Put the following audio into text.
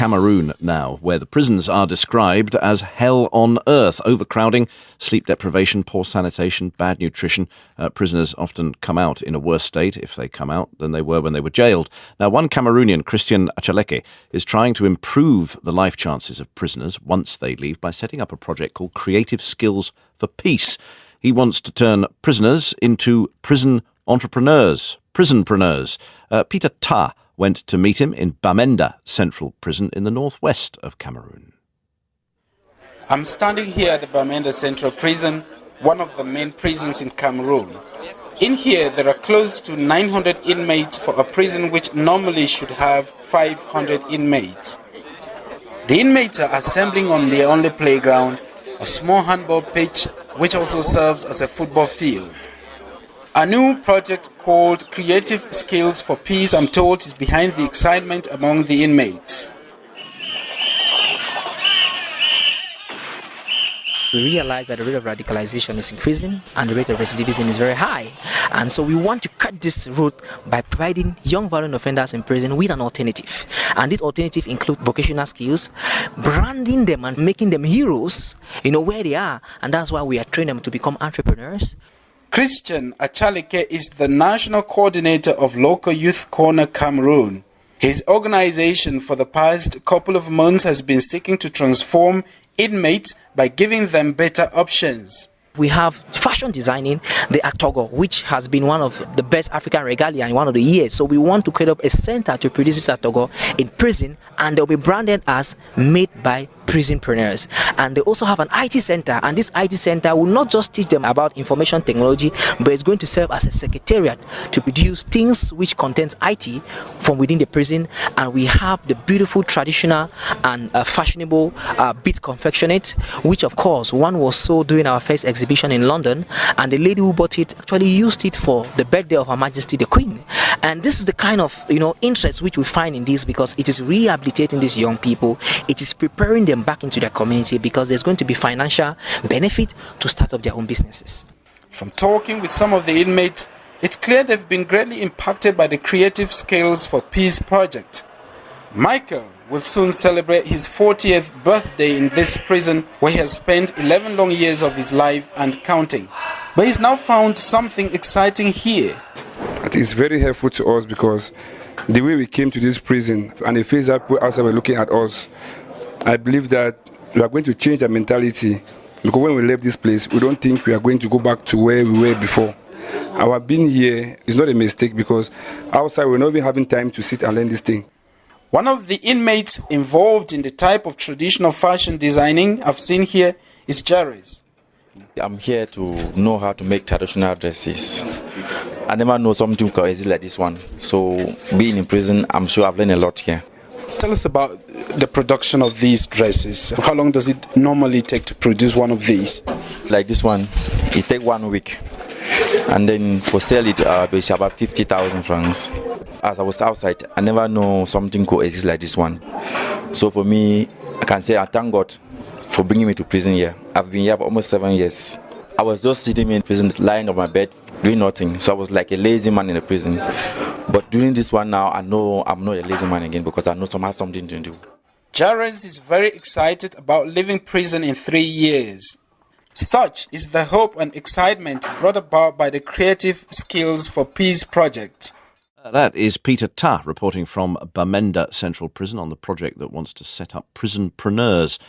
Cameroon now, where the prisons are described as hell on earth. Overcrowding, sleep deprivation, poor sanitation, bad nutrition. Prisoners often come out in a worse state, if they come out, than they were when they were jailed. Now, one Cameroonian, Christian Achaleke, is trying to improve the life chances of prisoners once they leave by setting up a project called Creative Skills for Peace. He wants to turn prisoners into prison entrepreneurs, prisonpreneurs. Peter Ta went to meet him in Bamenda Central Prison in the northwest of Cameroon. I'm standing here at the Bamenda Central Prison, one of the main prisons in Cameroon. In here, there are close to 900 inmates for a prison which normally should have 500 inmates. The inmates are assembling on their only playground, a small handball pitch which also serves as a football field. A new project called Creative Skills for Peace, I'm told, is behind the excitement among the inmates. We realize that the rate of radicalization is increasing and the rate of recidivism is very high. And so we want to cut this route by providing young violent offenders in prison with an alternative. And this alternative includes vocational skills, branding them and making them heroes, where they are. And that's why we are training them to become entrepreneurs. Christian Achaleke is the national coordinator of Local Youth Corner Cameroon. His organization for the past couple of months has been seeking to transform inmates by giving them better options. We have fashion designing, the atogo, which has been one of the best African regalia in one of the years. So we want to create up a center to produce this atogo in prison, and they'll be branded as made by prisonpreneurs. And they also have an IT center, and this IT center will not just teach them about information technology, but it's going to serve as a secretariat to produce things which contains IT from within the prison. And we have the beautiful traditional and fashionable bead confectionate, which of course one was sold during our first exhibition in London, and the lady who bought it actually used it for the birthday of Her Majesty the Queen. And this is the kind of interest which we find in this, because it is rehabilitating these young people, it is preparing them back into their community, because there's going to be financial benefit to start up their own businesses. From talking with some of the inmates, it's clear they've been greatly impacted by the Creative Skills for Peace project. Michael will soon celebrate his 40th birthday in this prison, where he has spent 11 long years of his life and counting. But he's now found something exciting here. It is very helpful to us, because the way we came to this prison and the face that people outside were looking at us, I believe that we are going to change our mentality, because when we left this place, we don't think we are going to go back to where we were before. Our being here is not a mistake, because outside we're not even having time to sit and learn this thing. One of the inmates involved in the type of traditional fashion designing I've seen here is Jairus. I'm here to know how to make traditional dresses. I never know something easy like this one. So being in prison, I'm sure I've learned a lot here. Tell us about the production of these dresses. How long does it normally take to produce one of these? Like this one, it takes 1 week. And then for sale it's about 50,000 francs. As I was outside, I never know something could exist like this one. So for me, I can say I thank God for bringing me to prison here. I've been here for almost 7 years. I was just sitting in prison, lying on my bed, doing nothing. So I was like a lazy man in the prison. But during this one now, I know I'm not a lazy man again, because I know I have something to do. Jairus is very excited about leaving prison in 3 years. Such is the hope and excitement brought about by the Creative Skills for Peace project. That is Peter Ta reporting from Bamenda Central Prison on the project that wants to set up prisonpreneurs.